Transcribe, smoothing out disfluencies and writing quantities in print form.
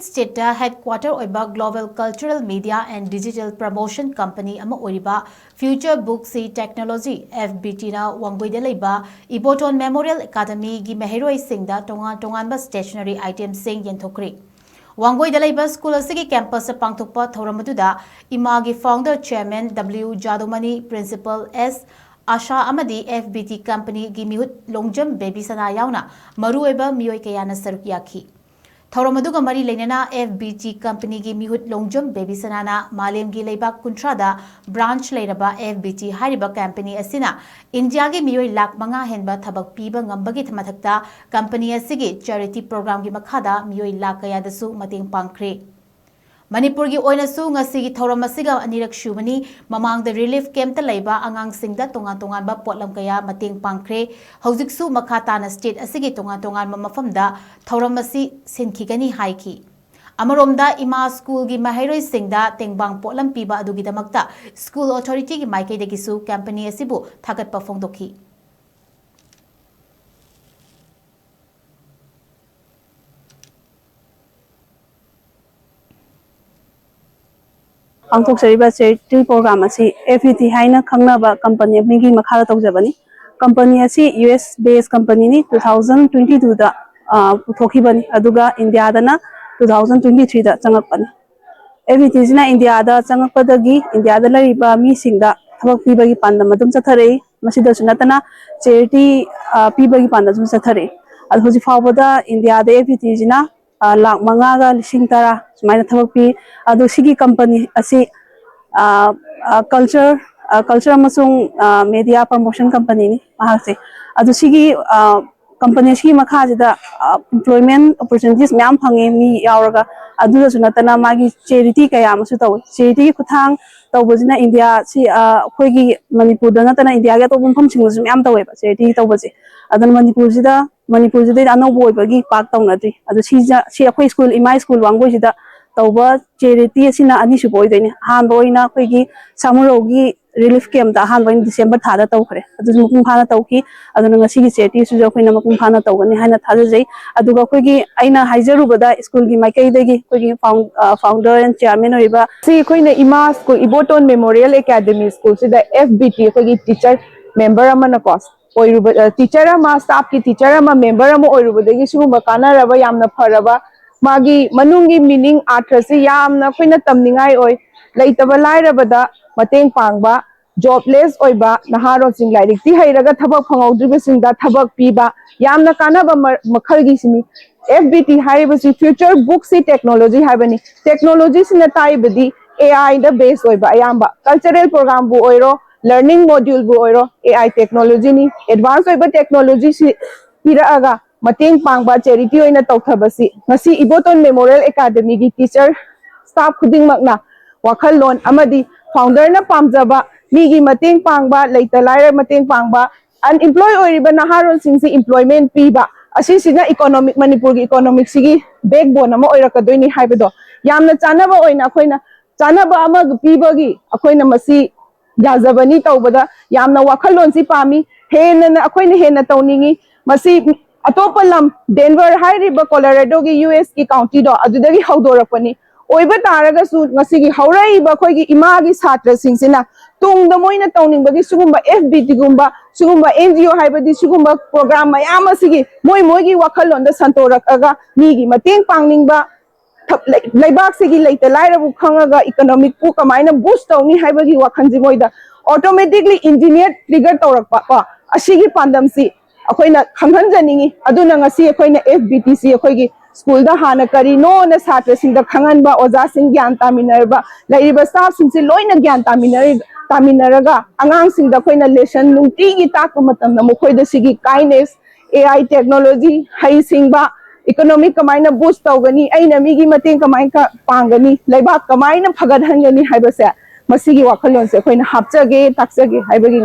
State headquarter oiba Global Cultural Media and Digital Promotion Company ama oiba Future Books Technology FBT na Wangoi de leiba Iboton Memorial Academy gi meheroi singda tongan ba stationery items sing yenthokri Wangoi de leiba school asigi campus pangthokpa thoramaduda imagi founder chairman W Jadumani principal S Asha amadi FBT company gi mihut longjam baby sana yauna maru oiba miyoi kayana saruk yakhi Thoramaduga mari lenana FBT company gi mihut longjam baby sanana malem gi leibak kuntrada branch leiraba FBT hariba company asina India gi miyoi lak manga henba thabak piba ngambagi thamathakta company asigi charity program gi makhada miyoi lak kaya dasu mating pangkhre Manipur gi oina su ngasi gi thoram asiga anirak shubani mamang the relief camp ta leiba angang singda tongan ba potlam kaya mating pangkhre hojik su makhata na state asigi tongan mafamda thoram asi sinkhigani haiki Amaromda ima school gi mahairoi singda tengbang potlam piba adugi damakta school authority gi maike de gisu company asibu thagat pa phongdokhi Pangthokjariba charity program asi FBT haina khangnaba company migi makhala tawjabani company asi US based company ni 2022 da puthokibani aduga India dana 2023 da changakpani FBT sina India da changakpadagi India da lariba mi singda thabak pibagi pandam adum chatharei masida sunatana charity pibagi pandam chatharei adu hoji fawbada India da FBT sina lakh mangaga lising tara sumaina thabak pi adu sigi company asi culture amasung media promotion company ni mahase adu sigi company sigi makhajida employment opportunities myam phange mi yauraga adu sunatana magi charity kaya amasu taw charity kuthang tawbajina India si khoigi Manipur da natana India ga tawbum pham singsu myam taweba charity tawbaje adan Manipur sida anobo oibagi pak tawnadri adu si akhoi school imai school wangoi sida tawba charity asina ani su boidaini han boina khoigi samurogi relief camp da han boin December thada tawkhre adu mukung phana tawki adu ngasi gi charity su jo khoina mukung phana tawgani haina thajai adu ga khoigi aina haijarubada school gi maikai dagi khoigi founder and chairman oiba si khoina ima school Iboton Memorial Academy school sida FBT khoigi teacher member amana course oiruba teacher ama staff ki teacher ama member ama oirubadagi sugumba kanaraba yamna faraba magi manungi meaning atrasi yamna khoina tamningai oi leitaba lairabada mateng pangba jobless oiba naharo sing lairik ti hairaga thabak phangaudiba singda thabak piba yamna kanaba makhalgi sini FBT haibasi future books technology haibani technology sina taibadi AI da base oiba ayamba cultural program bu oiro learning module bu oiro AI technology ni advanced oiba technology si piraga mateng pangba charity oina tawthabasi ngasi Iboton Memorial Academy gi teacher staff khuding makna wakhal lon amadi founder na pamjaba migi mateng pangba leita laira mateng pangba unemployed oiriba naharon singsi employment piba asi sina economic Manipur gi economic sigi backbone ama oirakadoini haibado yamna chanaba oina khoina chanaba ama pibagi akhoina masi yazabani tawbada yamna wakhal lon si pami hena akhoina hena tawningi masi atopa lam Denver hairiba Colorado gi US ki county do adudagi hawdorakpani oiba taraga su ngasi gi hawraiba khoi gi ima gi satra singsina tungda moina tawningbagi sugumba FBT gumba sugumba NGO haibadi sugumba program mayam asigi moi gi wakhal londa santorakaga mi gi mateng pangningba laibak sigi leita lairabu khangaga economic pu kamaina boost tawni haibagi wakhanji moida automatically engineer trigger tawrakpa pa asigi pandamsi akoina khanghanjaningi aduna ngasi akoina FBTC akoigi school da hana kari no na satra sing da khanganba oja sing gyan taminarba laiba staff sing se loina gyan taminaraga angang sing da koina lesson nungti gi takpa matam na mokoi da sigi kindness AI technology hai singba economic kamaina boost tawgani aina migi mateng kamai ka pangani laiba kamaina phagadhangani haibase masigi wakhalon se koina hapchage taksage haibagi